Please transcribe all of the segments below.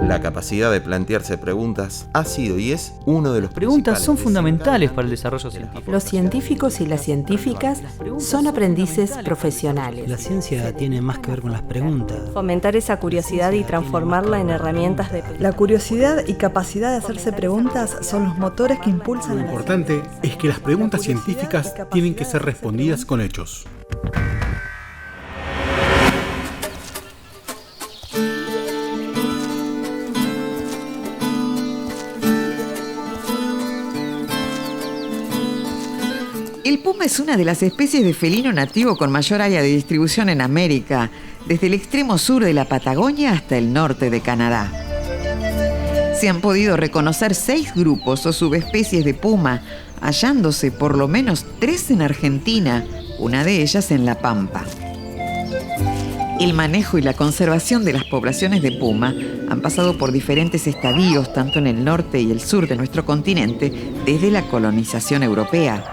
La capacidad de plantearse preguntas ha sido y es uno de los Preguntas son fundamentales para el desarrollo científico. Los científicos y las científicas son aprendices profesionales. La ciencia tiene más que ver con las preguntas. Fomentar esa curiosidad y transformarla en herramientas de... La curiosidad y capacidad de hacerse preguntas son los motores que impulsan. Lo importante es que las preguntas científicas tienen que ser respondidas con hechos. El puma es una de las especies de felino nativo con mayor área de distribución en América, desde el extremo sur de la Patagonia hasta el norte de Canadá. Se han podido reconocer 6 grupos o subespecies de puma, hallándose por lo menos 3 en Argentina, una de ellas en La Pampa. El manejo y la conservación de las poblaciones de puma han pasado por diferentes estadios, tanto en el norte y el sur de nuestro continente, desde la colonización europea.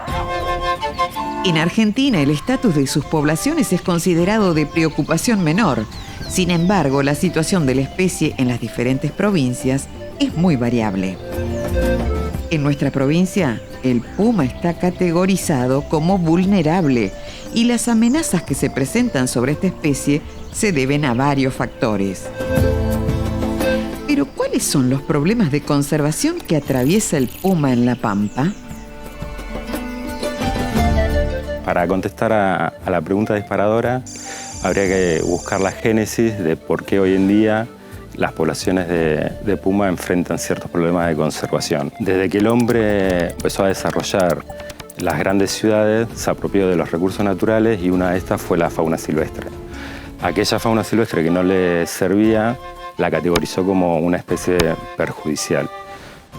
En Argentina, el estatus de sus poblaciones es considerado de preocupación menor. Sin embargo, la situación de la especie en las diferentes provincias es muy variable. En nuestra provincia, el puma está categorizado como vulnerable y las amenazas que se presentan sobre esta especie se deben a varios factores. Pero, ¿cuáles son los problemas de conservación que atraviesa el puma en La Pampa? Para contestar a la pregunta disparadora, habría que buscar la génesis de por qué hoy en día las poblaciones de puma enfrentan ciertos problemas de conservación. Desde que el hombre empezó a desarrollar las grandes ciudades, se apropió de los recursos naturales y una de estas fue la fauna silvestre. Aquella fauna silvestre que no le servía la categorizó como una especie perjudicial.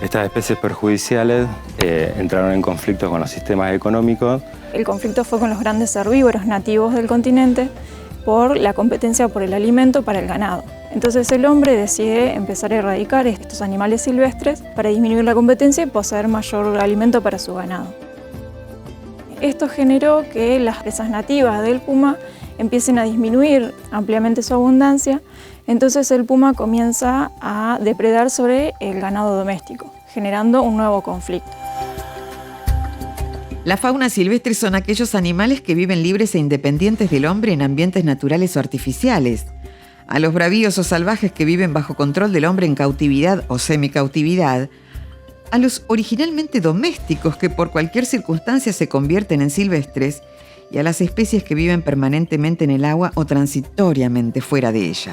Estas especies perjudiciales entraron en conflicto con los sistemas económicos. El conflicto fue con los grandes herbívoros nativos del continente por la competencia por el alimento para el ganado. Entonces el hombre decide empezar a erradicar estos animales silvestres para disminuir la competencia y poseer mayor alimento para su ganado. Esto generó que las presas nativas del puma empiecen a disminuir ampliamente su abundancia, entonces el puma comienza a depredar sobre el ganado doméstico, generando un nuevo conflicto. La fauna silvestre son aquellos animales que viven libres e independientes del hombre en ambientes naturales o artificiales. A los bravíos o salvajes que viven bajo control del hombre en cautividad o semicautividad. A los originalmente domésticos que por cualquier circunstancia se convierten en silvestres. Y a las especies que viven permanentemente en el agua o transitoriamente fuera de ella.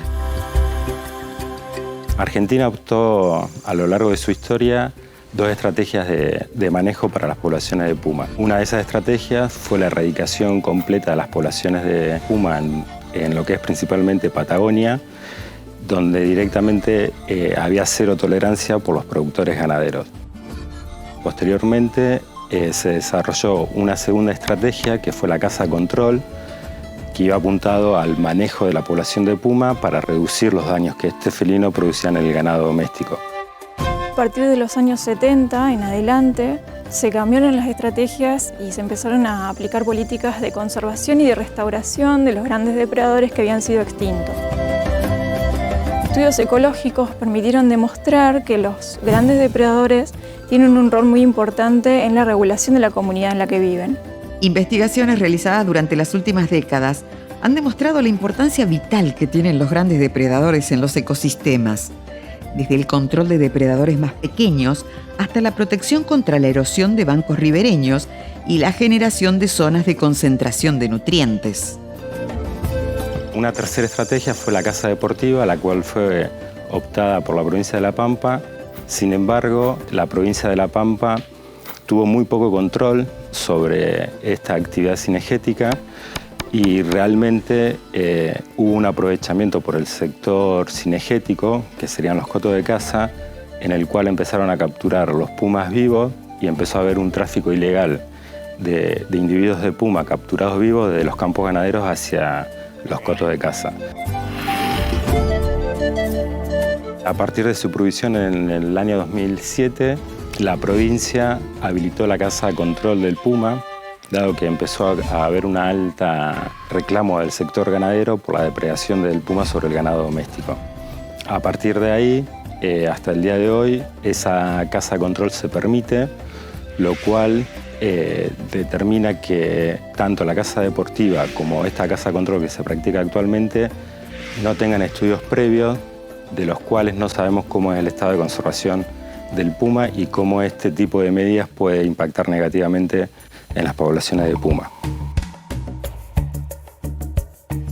Argentina optó a lo largo de su historia 2 estrategias de manejo para las poblaciones de puma. Una de esas estrategias fue la erradicación completa de las poblaciones de puma en lo que es principalmente Patagonia, donde directamente había 0 tolerancia por los productores ganaderos. Posteriormente se desarrolló una segunda estrategia que fue la caza control, que iba apuntado al manejo de la población de puma para reducir los daños que este felino producía en el ganado doméstico. A partir de los años 70 en adelante se cambiaron las estrategias y se empezaron a aplicar políticas de conservación y de restauración de los grandes depredadores que habían sido extintos. Estudios ecológicos permitieron demostrar que los grandes depredadores tienen un rol muy importante en la regulación de la comunidad en la que viven. Investigaciones realizadas durante las últimas décadas han demostrado la importancia vital que tienen los grandes depredadores en los ecosistemas, desde el control de depredadores más pequeños hasta la protección contra la erosión de bancos ribereños y la generación de zonas de concentración de nutrientes. Una tercera estrategia fue la caza deportiva, la cual fue optada por la provincia de La Pampa. Sin embargo, la provincia de La Pampa tuvo muy poco control sobre esta actividad cinegética y realmente hubo un aprovechamiento por el sector cinegético, que serían los cotos de caza, en el cual empezaron a capturar los pumas vivos y empezó a haber un tráfico ilegal de individuos de puma capturados vivos desde los campos ganaderos hacia los cotos de caza. A partir de su provisión en el año 2007, la provincia habilitó la caza a control del puma, dado que empezó a haber un alta reclamo del sector ganadero por la depredación del puma sobre el ganado doméstico. A partir de ahí, hasta el día de hoy esa casa de control se permite, lo cual determina que tanto la casa deportiva como esta casa de control que se practica actualmente no tengan estudios previos, de los cuales no sabemos cómo es el estado de conservación del puma y cómo este tipo de medidas puede impactar negativamente en las poblaciones de puma.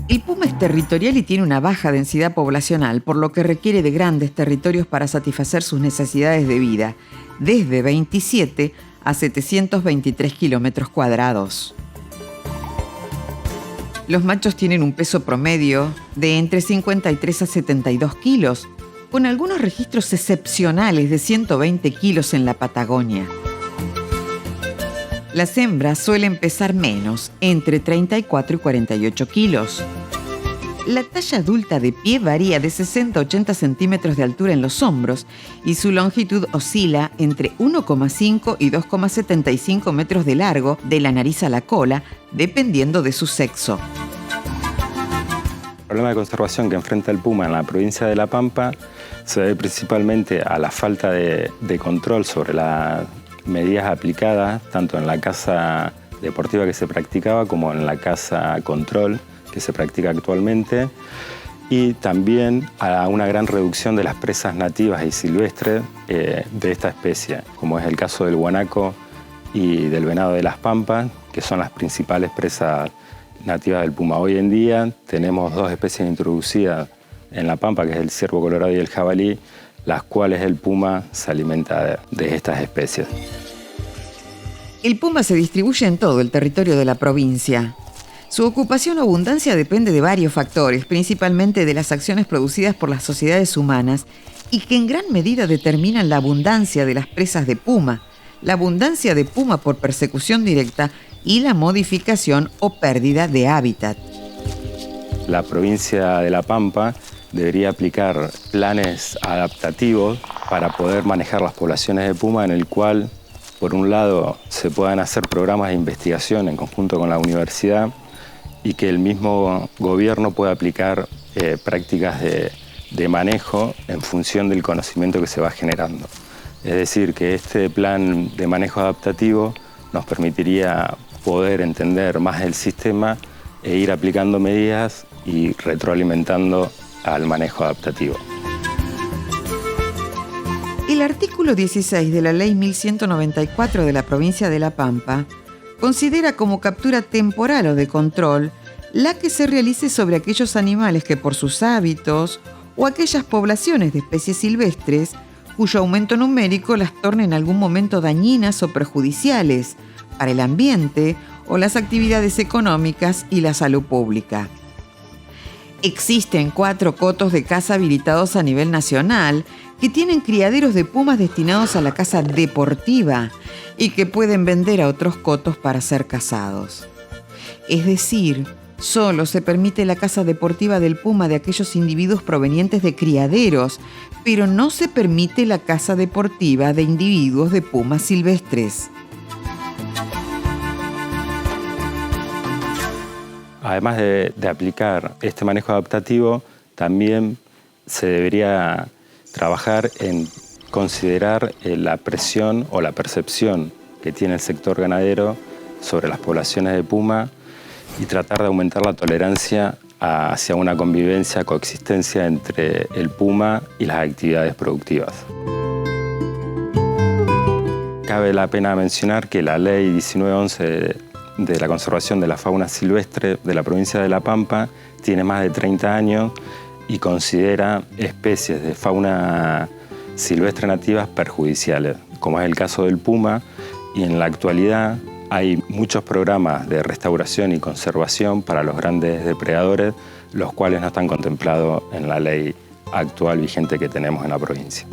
El puma es territorial y tiene una baja densidad poblacional, por lo que requiere de grandes territorios para satisfacer sus necesidades de vida, desde 27 a 723 kilómetros cuadrados. Los machos tienen un peso promedio de entre 53 a 72 kilos, con algunos registros excepcionales de 120 kilos en la Patagonia. Las hembras suelen pesar menos, entre 34 y 48 kilos. La talla adulta de pie varía de 60 a 80 centímetros de altura en los hombros y su longitud oscila entre 1,5 y 2,75 metros de largo de la nariz a la cola, dependiendo de su sexo. El problema de conservación que enfrenta el puma en la provincia de La Pampa se debe principalmente a la falta de control sobre las medidas aplicadas, tanto en la caza deportiva que se practicaba como en la caza control que se practica actualmente, y también a una gran reducción de las presas nativas y silvestres de esta especie, como es el caso del guanaco y del venado de las Pampas, que son las principales presas nativas del puma. Hoy en día tenemos dos especies introducidas en La Pampa, que es el ciervo colorado y el jabalí, las cuales el puma se alimenta de estas especies. El puma se distribuye en todo el territorio de la provincia. Su ocupación o abundancia depende de varios factores, principalmente de las acciones producidas por las sociedades humanas y que en gran medida determinan la abundancia de las presas de puma, la abundancia de puma por persecución directa y la modificación o pérdida de hábitat. La provincia de La Pampa debería aplicar planes adaptativos para poder manejar las poblaciones de puma, en el cual, por un lado, se puedan hacer programas de investigación en conjunto con la universidad y que el mismo gobierno pueda aplicar prácticas de manejo en función del conocimiento que se va generando. Es decir, que este plan de manejo adaptativo nos permitiría poder entender más el sistema e ir aplicando medidas y retroalimentando al manejo adaptativo. El artículo 16 de la Ley 1194 de la provincia de La Pampa considera como captura temporal o de control la que se realice sobre aquellos animales que por sus hábitos o aquellas poblaciones de especies silvestres cuyo aumento numérico las torne en algún momento dañinas o perjudiciales para el ambiente o las actividades económicas y la salud pública. Existen 4 cotos de caza habilitados a nivel nacional que tienen criaderos de pumas destinados a la caza deportiva y que pueden vender a otros cotos para ser cazados. Es decir, solo se permite la caza deportiva del puma de aquellos individuos provenientes de criaderos, pero no se permite la caza deportiva de individuos de pumas silvestres. Además de aplicar este manejo adaptativo, también se debería trabajar en considerar la presión o la percepción que tiene el sector ganadero sobre las poblaciones de puma y tratar de aumentar la tolerancia hacia una convivencia, coexistencia entre el puma y las actividades productivas. Cabe la pena mencionar que la Ley 1911 de la conservación de la fauna silvestre de la provincia de La Pampa tiene más de 30 años y considera especies de fauna silvestre nativas perjudiciales, como es el caso del puma, y en la actualidad hay muchos programas de restauración y conservación para los grandes depredadores, los cuales no están contemplados en la ley actual vigente que tenemos en la provincia.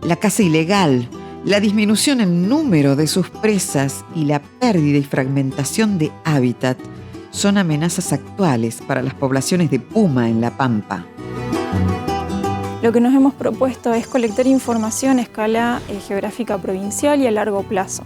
La caza ilegal, la disminución en número de sus presas y la pérdida y fragmentación de hábitat son amenazas actuales para las poblaciones de puma en La Pampa. Lo que nos hemos propuesto es colectar información a escala geográfica provincial y a largo plazo.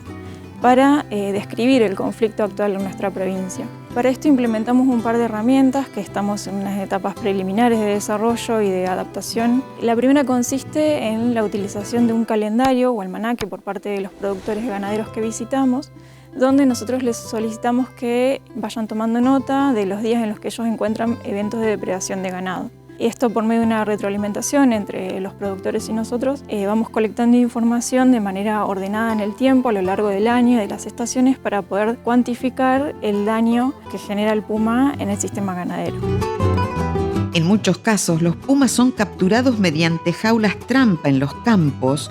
para describir el conflicto actual en nuestra provincia. Para esto implementamos un par de herramientas que estamos en unas etapas preliminares de desarrollo y de adaptación. La primera consiste en la utilización de un calendario o almanaque por parte de los productores y ganaderos que visitamos, donde nosotros les solicitamos que vayan tomando nota de los días en los que ellos encuentran eventos de depredación de ganado. Esto por medio de una retroalimentación entre los productores y nosotros, vamos colectando información de manera ordenada en el tiempo a lo largo del año y de las estaciones para poder cuantificar el daño que genera el puma en el sistema ganadero. En muchos casos, los pumas son capturados mediante jaulas trampa en los campos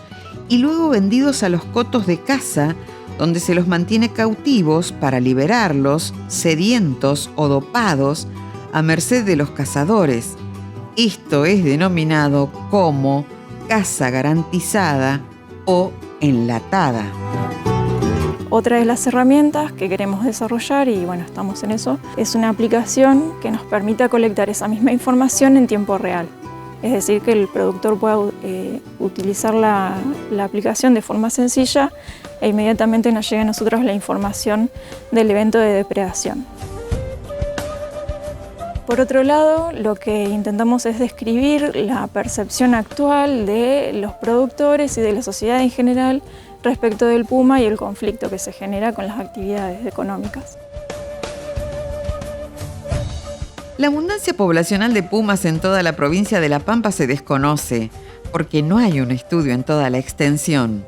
y luego vendidos a los cotos de caza, donde se los mantiene cautivos para liberarlos, sedientos o dopados, a merced de los cazadores. Esto es denominado como caza garantizada o enlatada. Otra de las herramientas que queremos desarrollar, y bueno, estamos en eso, es una aplicación que nos permita colectar esa misma información en tiempo real. Es decir, que el productor pueda utilizar la aplicación de forma sencilla e inmediatamente nos llegue a nosotros la información del evento de depredación. Por otro lado, lo que intentamos es describir la percepción actual de los productores y de la sociedad en general respecto del puma y el conflicto que se genera con las actividades económicas. La abundancia poblacional de pumas en toda la provincia de La Pampa se desconoce, porque no hay un estudio en toda la extensión.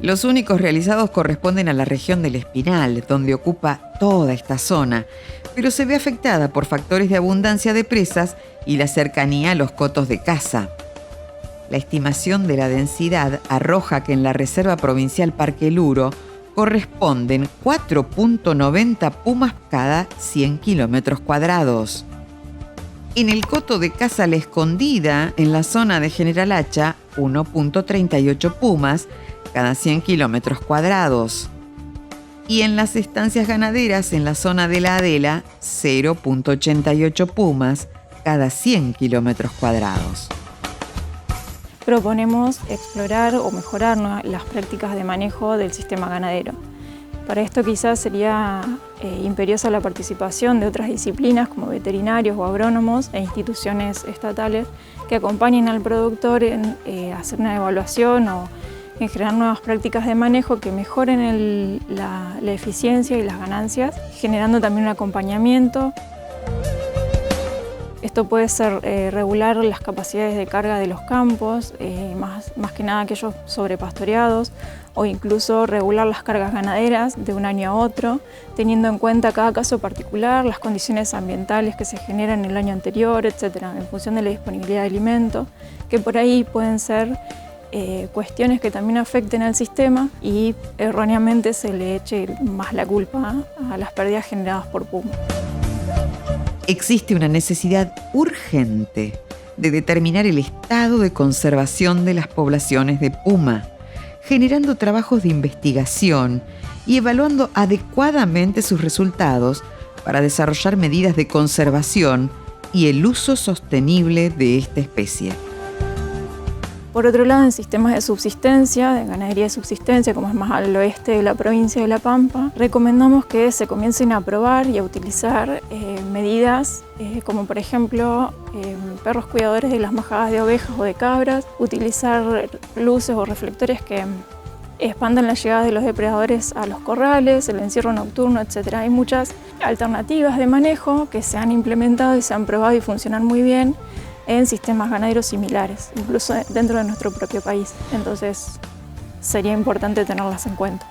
Los únicos realizados corresponden a la región del Espinal, donde ocupa toda esta zona, pero se ve afectada por factores de abundancia de presas y la cercanía a los cotos de caza. La estimación de la densidad arroja que en la Reserva Provincial Parque Luro corresponden 4.90 pumas cada 100 kilómetros cuadrados. En el coto de caza La Escondida, en la zona de General Hacha, 1.38 pumas cada 100 kilómetros cuadrados. Y en las estancias ganaderas en la zona de La Adela, 0.88 pumas cada 100 kilómetros cuadrados. Proponemos explorar o mejorar las prácticas de manejo del sistema ganadero. Para esto quizás sería imperiosa la participación de otras disciplinas como veterinarios o agrónomos e instituciones estatales que acompañen al productor en hacer una evaluación o en generar nuevas prácticas de manejo que mejoren la eficiencia y las ganancias, generando también un acompañamiento. Esto puede ser regular las capacidades de carga de los campos, más que nada aquellos sobrepastoreados, o incluso regular las cargas ganaderas de un año a otro, teniendo en cuenta cada caso particular, las condiciones ambientales que se generan en el año anterior, etc., en función de la disponibilidad de alimento, que por ahí pueden ser cuestiones que también afecten al sistema y erróneamente se le eche más la culpa a las pérdidas generadas por puma. Existe una necesidad urgente de determinar el estado de conservación de las poblaciones de puma, generando trabajos de investigación y evaluando adecuadamente sus resultados para desarrollar medidas de conservación y el uso sostenible de esta especie. Por otro lado, en sistemas de subsistencia, de ganadería de subsistencia, como es más al oeste de la provincia de La Pampa, recomendamos que se comiencen a probar y a utilizar medidas como por ejemplo perros cuidadores de las majadas de ovejas o de cabras, utilizar luces o reflectores que expandan la llegada de los depredadores a los corrales, el encierro nocturno, etc. Hay muchas alternativas de manejo que se han implementado y se han probado y funcionan muy bien en sistemas ganaderos similares, incluso dentro de nuestro propio país. Entonces, sería importante tenerlas en cuenta.